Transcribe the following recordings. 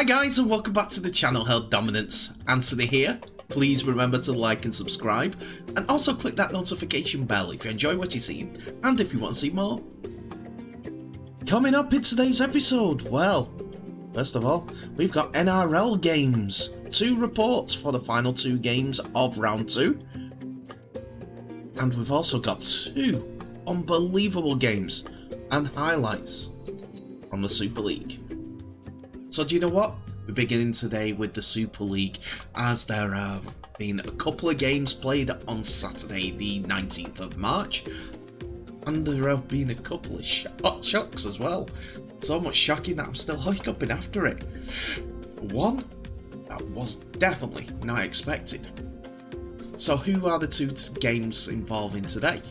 Hi guys and welcome back to the channel Held Dominance. Anthony here. Please remember to like and subscribe and also click that notification bell if you enjoy what you've seen and if you want to see more. Coming up in today's episode, well, first of all, we've got NRL games. 2 reports for the final 2 games of round 2. And we've also got 2 unbelievable games and highlights from the Super League. So do you know what? We're beginning today with the Super League, as there have been a couple of games played on Saturday the 19th of March, and there have been a couple of shocks as well. So much shocking that I'm still hiccuping after it. One that was definitely not expected. So who are the 2 games involving today?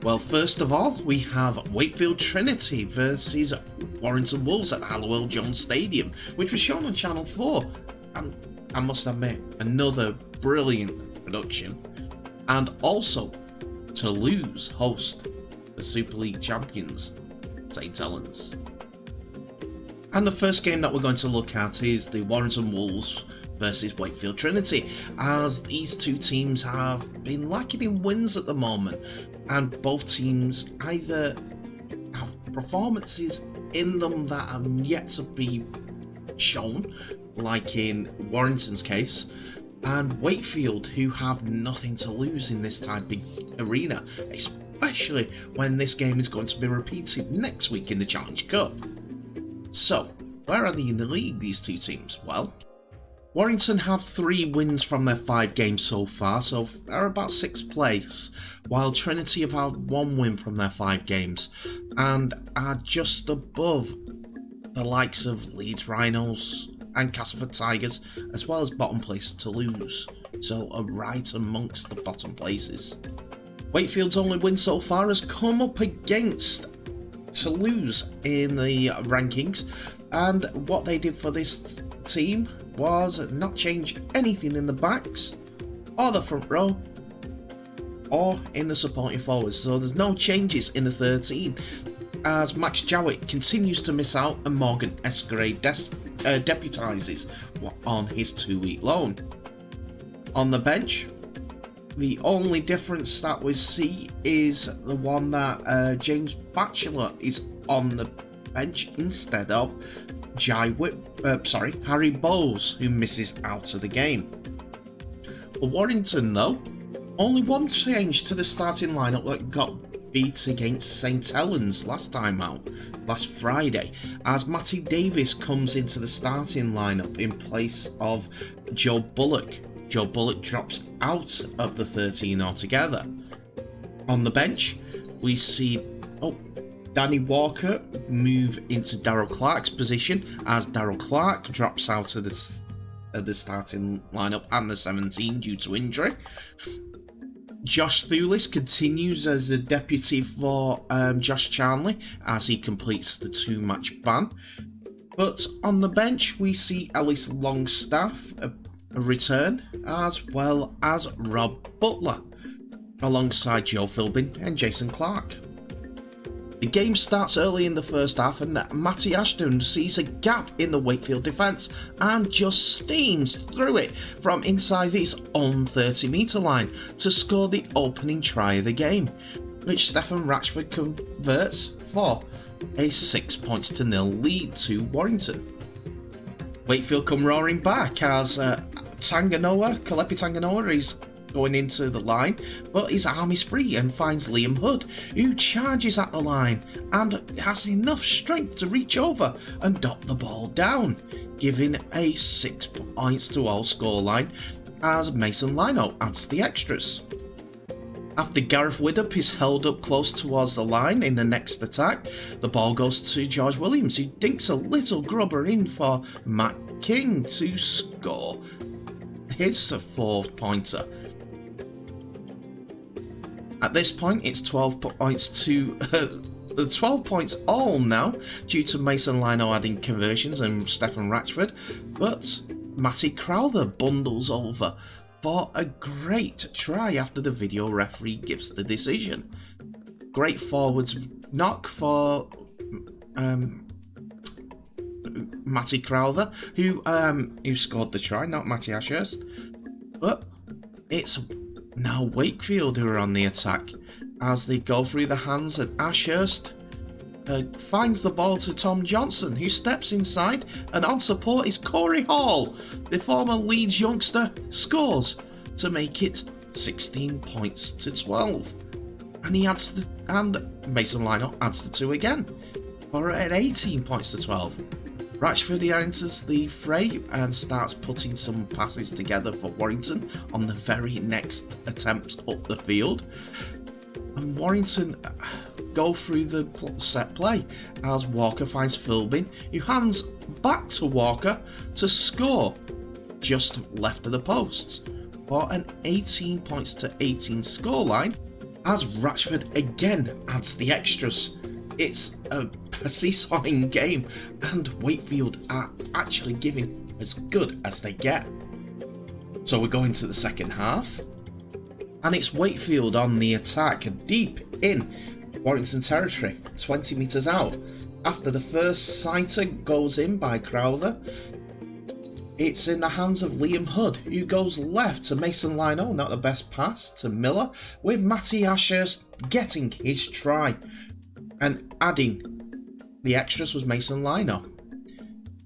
Well, first of all, we have Wakefield Trinity versus Warrington Wolves at the Hallowell-Jones Stadium, which was shown on Channel 4. And I must admit, another brilliant production. And also, Toulouse host the Super League champions, St Helens. And the first game that we're going to look at is the Warrington Wolves versus Wakefield Trinity, as these 2 teams have been lacking in wins at the moment, and both teams either have performances in them that have yet to be shown, like in Warrington's case, and Wakefield, who have nothing to lose in this type of arena, especially when this game is going to be repeated next week in the Challenge Cup. So, where are they in the league, these 2 teams? Well, Warrington have 3 wins from their 5 games so far, so they're about 6th place, while Trinity have had 1 win from their 5 games, and are just above the likes of Leeds Rhinos and Castleford Tigers, as well as bottom place Toulouse, so are right amongst the bottom places. Wakefield's only win so far has come up against Toulouse in the rankings, and what they did for this team was not change anything in the backs or the front row or in the supporting forwards, so there's no changes in the 13, as Max Jowett continues to miss out and Morgan Escarade deputises on his 2-week loan. On the bench, the only difference that we see is the one that James Batchelor is on the bench instead of Harry Bowes, who misses out of the game. For Warrington though, only 1 change to the starting lineup that got beat against St Helens last time out, last Friday, as Matty Davis comes into the starting lineup in place of Joe Bullock. Joe Bullock drops out of the 13 altogether. On the bench, we see Danny Walker move into Darryl Clark's position, as Darryl Clark drops out of the starting lineup and the 17 due to injury. Josh Thulis continues as the deputy for Josh Charnley as he completes the 2-match ban. But on the bench, we see Ellis Longstaff a return, as well as Rob Butler, alongside Joe Philbin and Jason Clark. The game starts early in the first half, and Matty Ashton sees a gap in the Wakefield defence and just steams through it from inside his own 30-metre line to score the opening try of the game, which Stephen Ratchford converts for a 6-0 lead to Warrington. Wakefield come roaring back as Kalepi Tanganoa is going into the line, but his arm is free and finds Liam Hood, who charges at the line and has enough strength to reach over and dot the ball down, giving a 6 points to all scoreline as Mason Lino adds the extras. After Gareth Widdup is held up close towards the line in the next attack, the ball goes to George Williams, who dinks a little grubber in for Matt King to score his 4th pointer. At this point, it's 12 points to 12 points all now, due to Mason Lino adding conversions and Stephen Ratchford, but Matty Crowther bundles over for a great try after the video referee gives the decision. Great forwards knock for Matty Crowther, who scored the try, not Matty Ashurst. But it's now Wakefield who are on the attack as they go through the hands, and Ashurst finds the ball to Tom Johnson, who steps inside, and on support is Corey Hall, the former Leeds youngster, scores to make it 16 points to 12. And Mason Lino adds the 2 again, for at 18 points to 12. Ratchford enters the fray and starts putting some passes together for Warrington on the very next attempt up the field. And Warrington go through the set play as Walker finds Philbin, who hands back to Walker to score just left of the posts for an 18 points to 18 scoreline, as Ratchford again adds the extras. It's a seesawing game, and Wakefield are actually giving as good as they get. So we're going to the second half, and it's Wakefield on the attack deep in Warrington territory, 20 metres out. After the first sighter goes in by Crowther, it's in the hands of Liam Hood, who goes left to Mason Lino, not the best pass, to Miller, with Matty Ashurst getting his try. And adding the extras was Mason Lino.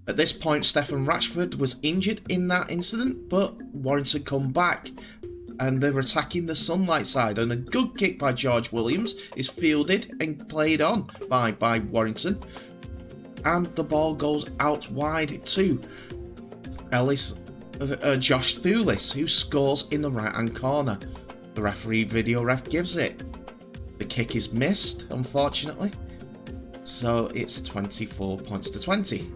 At this point, Stephen Ratchford was injured in that incident, but Warrington come back and they're attacking the Sunlight side, and a good kick by George Williams is fielded and played on by Warrington, and the ball goes out wide to Josh Thulis, who scores in the right hand corner. The referee video ref gives it. The kick is missed, unfortunately, so it's 24 points to 20.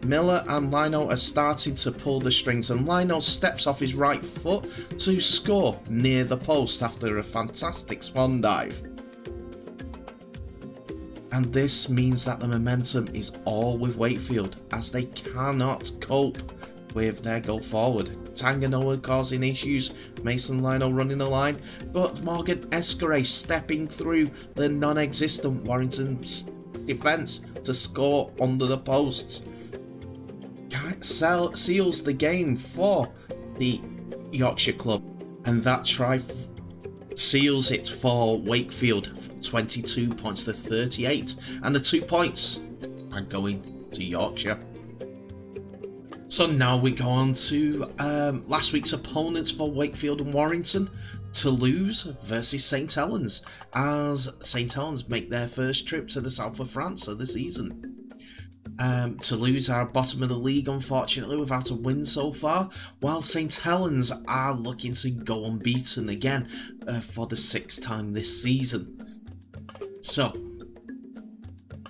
Miller and Lino are starting to pull the strings, and Lino steps off his right foot to score near the post after a fantastic swan dive. And this means that the momentum is all with Wakefield, as they cannot cope with their go forward. Tanganoa causing issues, Mason Lino running the line, but Morgan Escaray stepping through the non-existent Warrington defence to score under the posts. Seals the game for the Yorkshire club, and that try seals it for Wakefield, 22 points to 38, and the 2 points are going to Yorkshire. So now we go on to last week's opponents for Wakefield and Warrington, Toulouse versus St Helens, as St Helens make their first trip to the south of France of the season. Toulouse are bottom of the league, unfortunately, without a win so far, while St Helens are looking to go unbeaten again for the 6th time this season. So,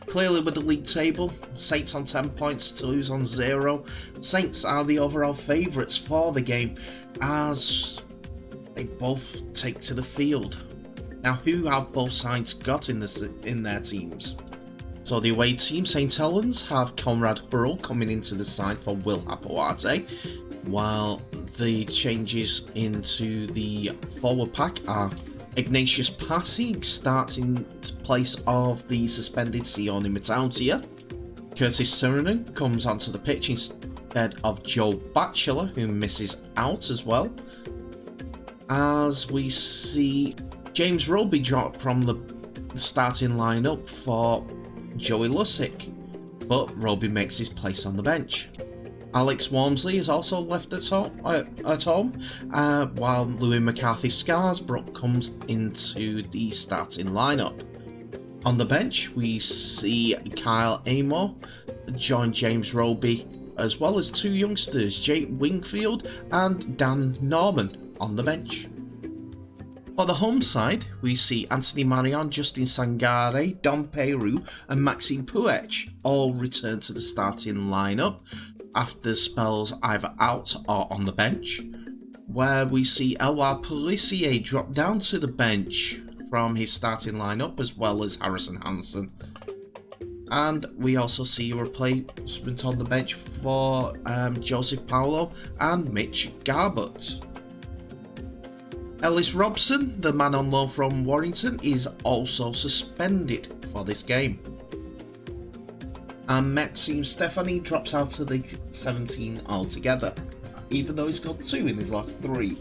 clearly with the league table, Saints on 10 points, Toulouse on 0. Saints are the overall favourites for the game, as they both take to the field. Now, who have both sides got in their teams? So the away team, St Helens, have Conrad Burrell coming into the side for Will Apoate, while the changes into the forward pack are Ignatius Passy starts in place of the suspended Sione Matautia. Curtis Sirenen comes onto the pitch instead of Joe Batchelor, who misses out as well. As we see James Roby drop from the starting lineup for Joey Lussick, but Roby makes his place on the bench. Alex Walmsley is also left at home, while Louis McCarthy Scarsbrook comes into the starting lineup. On the bench, we see Kyle Amor join James Roby, as well as 2 youngsters, Jake Wingfield and Dan Norman, on the bench. For the home side, we see Anthony Marion, Justin Sangare, Dom Peru and Maxime Puech all return to the starting lineup after spells either out or on the bench, where we see Elwar Polissier drop down to the bench from his starting lineup, as well as Harrison Hansen. And we also see a replacement on the bench for Joseph Paulo and Mitch Garbutt. Ellis Robson, the man on loan from Warrington, is also suspended for this game. and Maxime Stefani drops out of the 17 altogether, even though he's got 2 in his last 3.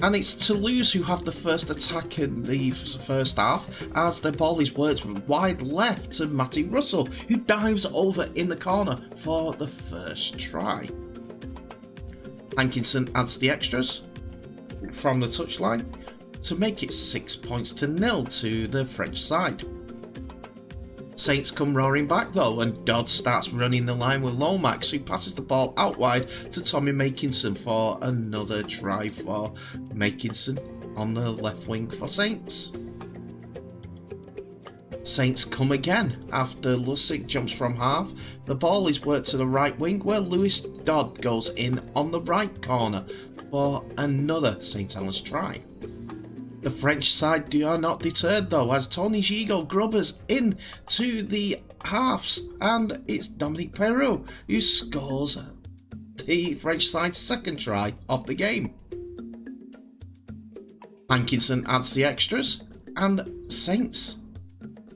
And it's Toulouse who have the first attack in the first half, as the ball is worked wide left to Matty Russell, who dives over in the corner for the first try. Hankinson adds the extras from the touchline to make it 6 points to 0 to the French side. Saints come roaring back though, and Dodd starts running the line with Lomax, who passes the ball out wide to Tommy Makinson for another try for Makinson on the left wing for Saints. Saints come again after Lussick jumps from half. The ball is worked to the right wing where Lewis Dodd goes in on the right corner for another St. Helens try. The French side are not deterred though, as Tony Gigot grubbers in to the halves, and it's Dominique Perrault who scores the French side's second try of the game. Hankinson adds the extras, and Saints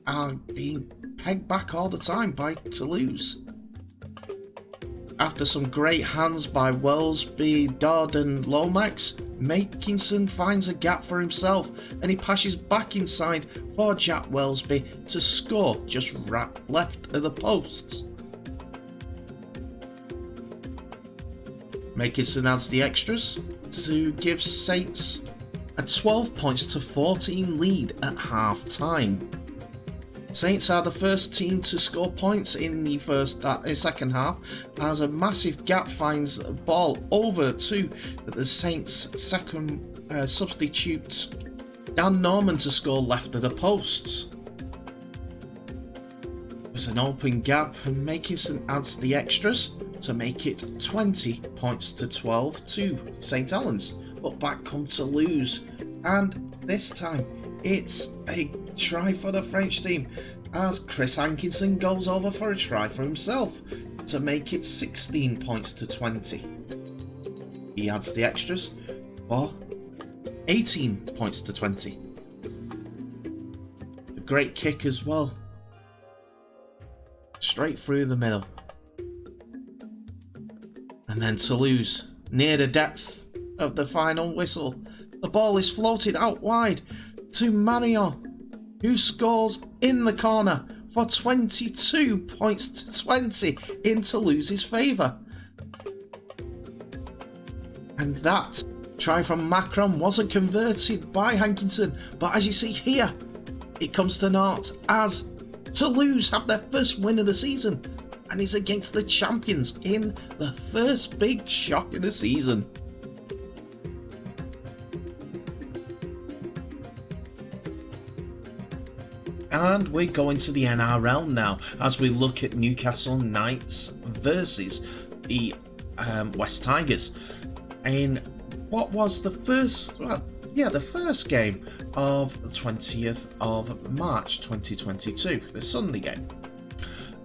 are being pegged back all the time by Toulouse. After some great hands by Wellesby, Dodd and Lomax, Makinson finds a gap for himself and he passes back inside for Jack Wellesby to score just left of the posts. Makinson adds the extras to give Saints a 12 points to 14 lead at half time. Saints are the first team to score points in the second half, as a massive gap finds the ball over to the Saints' second substitute Dan Norman to score left of the posts. There's an open gap and Makinson adds the extras to make it 20 points to 12 to St. Helens, but back come Toulouse, and this time it's a try for the French team, as Chris Hankinson goes over for a try for himself to make it 16 points to 20. He adds the extras for 18 points to 20. A great kick as well, straight through the middle. And then Toulouse, near the depth of the final whistle, the ball is floated out wide to Marion, who scores in the corner for 22 points to 20 in Toulouse's favour. And that try from Macron wasn't converted by Hankinson, but as you see here, it comes to naught as Toulouse have their first win of the season, and is against the champions in the first big shock of the season. And we're going to the NRL now, as we look at Newcastle Knights versus the West Tigers in what was the first game of the 20th of March 2022, the Sunday game.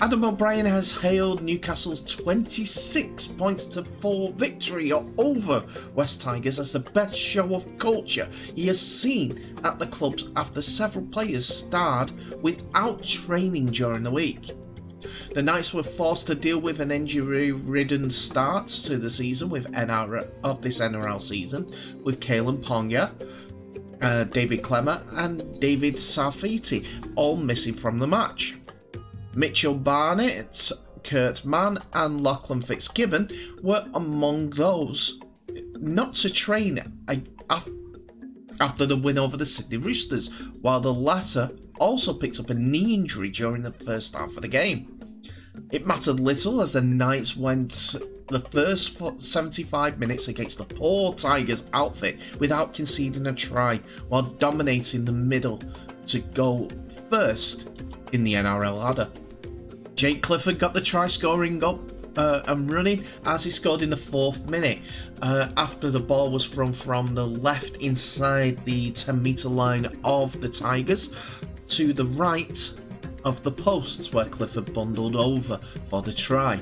Adam O'Brien has hailed Newcastle's 26 points to 4 victory over West Tigers as the best show of culture he has seen at the club after several players starred without training during the week. The Knights were forced to deal with an injury-ridden start to the season this NRL season, with Kalen Ponga, David Clemmer and David Safiti all missing from the match. Mitchell Barnett, Kurt Mann and Lachlan Fitzgibbon were among those not to train after the win over the Sydney Roosters, while the latter also picked up a knee injury during the first half of the game. It mattered little as the Knights went the first 75 minutes against the poor Tigers outfit without conceding a try, while dominating the middle to go first in the NRL ladder. Jake Clifford got the try scoring up and running as he scored in the 4th minute after the ball was thrown from the left inside the 10-metre line of the Tigers to the right of the posts, where Clifford bundled over for the try.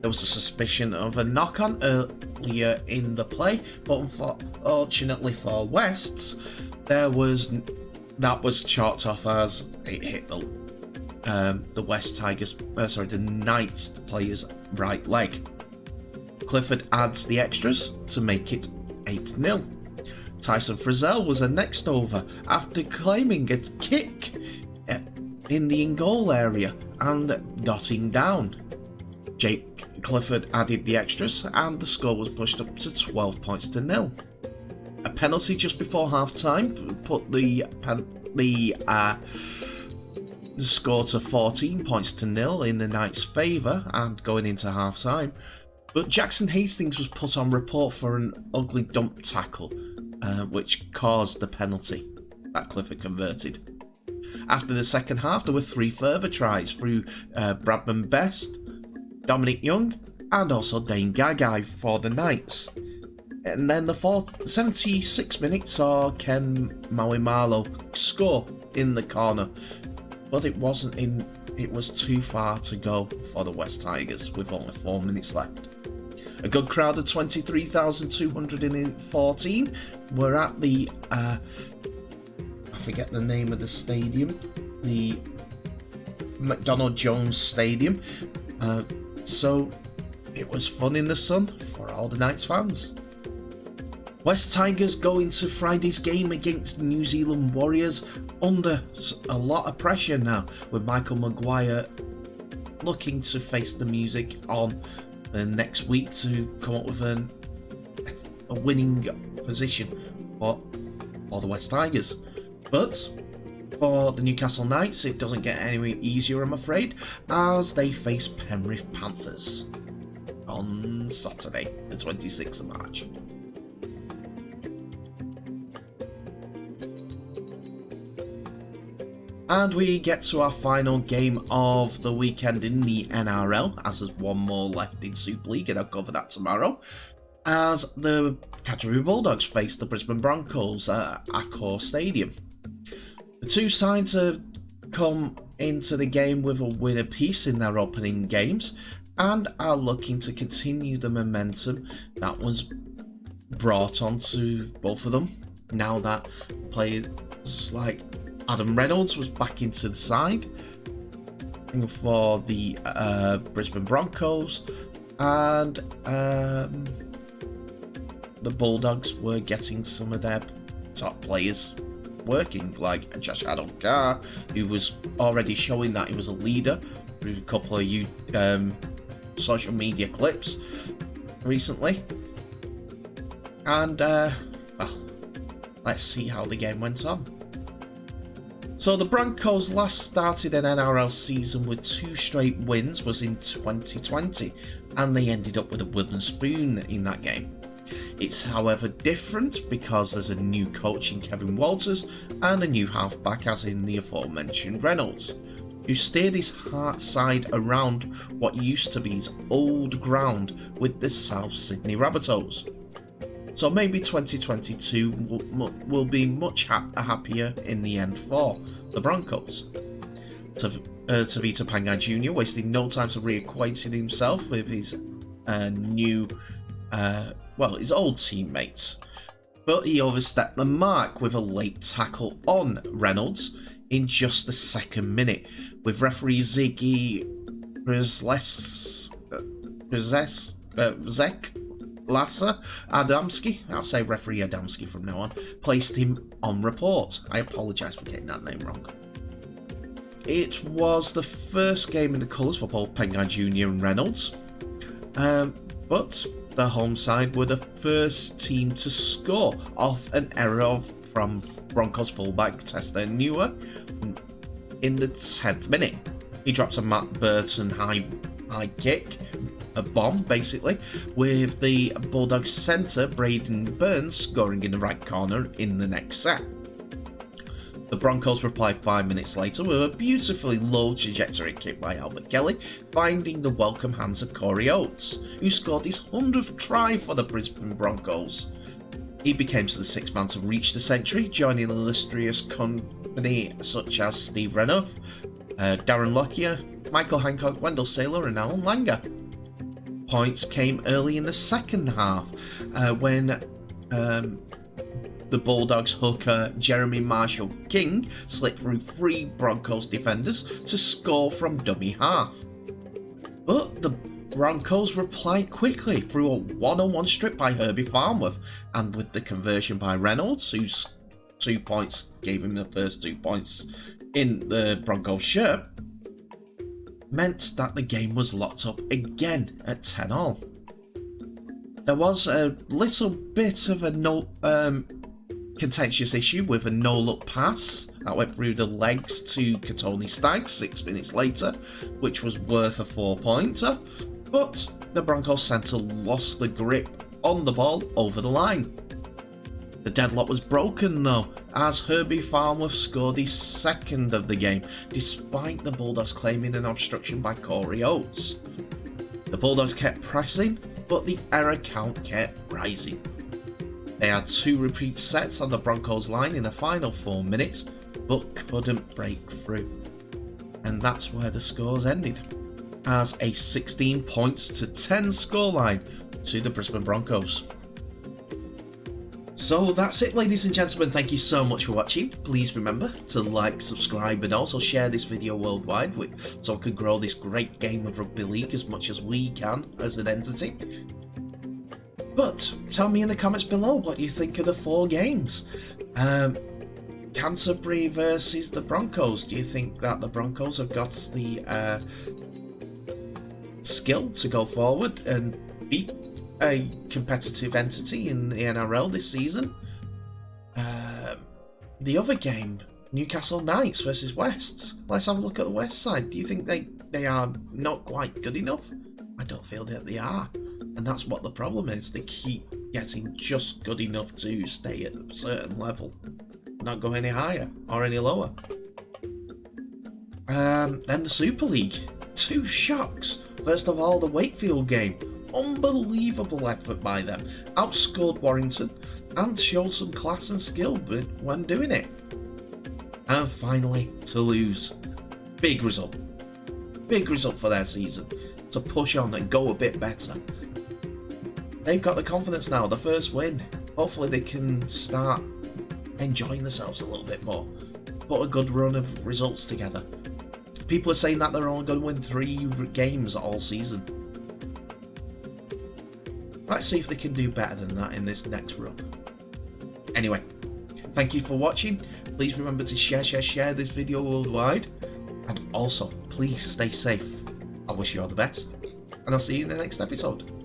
There was a suspicion of a knock-on earlier in the play, but unfortunately for Wests, that was chalked off as it hit the the the Knights player's right leg. Clifford adds the extras to make it 8-0. Tyson Frizzell was the next over after claiming a kick in the in-goal area and dotting down. Jake Clifford added the extras and the score was pushed up to 12 points to 0. A penalty just before half-time put the score to 14 points to 0 in the Knights' favour and going into half-time. But Jackson Hastings was put on report for an ugly dump tackle, which caused the penalty that Clifford converted. After the second half, there were 3 further tries through Bradman Best, Dominic Young, and also Dane Gagai for the Knights. And then the 76 minutes saw Ken Mauimalo score in the corner, but it was too far to go for the West Tigers with only 4 minutes left. A good crowd of 23,214 were at the I forget the name of the stadium, the McDonald Jones Stadium. So it was fun in the sun for all the Knights fans. West Tigers go into Friday's game against New Zealand Warriors under a lot of pressure now, with Michael Maguire looking to face the music on next week to come up with a winning position for the West Tigers. But for the Newcastle Knights, it doesn't get any easier, I'm afraid, as they face Penrith Panthers on Saturday, the 26th of March. And we get to our final game of the weekend in the NRL, as there's one more left in Super League, and I'll cover that tomorrow, as the Canterbury Bulldogs face the Brisbane Broncos at Accor Stadium. The two sides have come into the game with a win apiece in their opening games, and are looking to continue the momentum that was brought onto both of them, now that players like Adam Reynolds was back into the side for the Brisbane Broncos, and the Bulldogs were getting some of their top players working, like Josh Adokar, who was already showing that he was a leader through a couple of social media clips recently. And well, let's see how the game went on. So the Broncos last started an NRL season with 2 straight wins was in 2020, and they ended up with a wooden spoon in that game. It's however different because there's a new coach in Kevin Walters and a new halfback as in the aforementioned Reynolds, who steered his heart side around what used to be his old ground with the South Sydney Rabbitohs. So maybe 2022 will be much happier in the end for the Broncos. Tavita Pangai Jr. wasted no time to reacquainting himself with his his old teammates. But he overstepped the mark with a late tackle on Reynolds in just the second minute, with referee Ziggy Lasser Adamski, I'll say referee Adamski from now on, placed him on report. I apologise for getting that name wrong. It was the first game in the colours for both Pangai Jr. and Reynolds, but the home side were the first team to score off an error from Broncos fullback Testa Newer in the 10th minute. He dropped a Matt Burton high kick, a bomb basically, with the Bulldogs centre Braden Burns scoring in the right corner in the next set. The Broncos replied 5 minutes later with a beautifully low trajectory kick by Albert Kelly, finding the welcome hands of Corey Oates, who scored his 100th try for the Brisbane Broncos. He became the 6th man to reach the century, joining illustrious company such as Steve Renouf, Darren Lockyer, Michael Hancock, Wendell Saylor and Alan Langer. Points came early in the second half when The Bulldogs hooker Jeremy Marshall-King slipped through 3 Broncos defenders to score from dummy half. But the Broncos replied quickly through a 1-on-1 strip by Herbie Farnworth, and with the conversion by Reynolds, whose 2 points gave him the first 2 points in the Broncos shirt, meant that the game was locked up again at 10-all. There was a little bit of a contentious issue with a no-look pass that went through the legs to Katoni Staggs 6 minutes later, which was worth a 4-pointer, but the Broncos centre lost the grip on the ball over the line. The deadlock was broken though, as Herbie Farnworth scored his 2nd of the game, despite the Bulldogs claiming an obstruction by Corey Oates. The Bulldogs kept pressing, but the error count kept rising. They had 2 repeat sets on the Broncos line in the final 4 minutes, but couldn't break through. And that's where the scores ended, as a 16 points to 10 scoreline to the Brisbane Broncos. So that's it, ladies and gentlemen. Thank you so much for watching. Please remember to like, subscribe, and also share this video worldwide so we can grow this great game of rugby league as much as we can as an entity. But tell me in the comments below what you think of the 4 games. Canterbury versus the Broncos. Do you think that the Broncos have got the skill to go forward and beat a competitive entity in the NRL this season? The other game, Newcastle Knights versus Wests. Let's have a look at the West side. Do you think they are not quite good enough? I don't feel that they are. And that's what the problem is. They keep getting just good enough to stay at a certain level, not go any higher or any lower. Then the Super League. 2 shocks. First of all, the Wakefield game. Unbelievable effort by them. Outscored Warrington and showed some class and skill when doing it. And finally, Toulouse. Big result. Big result for their season. To push on and go a bit better. They've got the confidence now, the first win. Hopefully they can start enjoying themselves a little bit more. Put a good run of results together. People are saying that they're only going to win 3 games all season. Let's see if they can do better than that in this next run. Anyway, thank you for watching. Please remember to share this video worldwide. And also, please stay safe. I wish you all the best. And I'll see you in the next episode.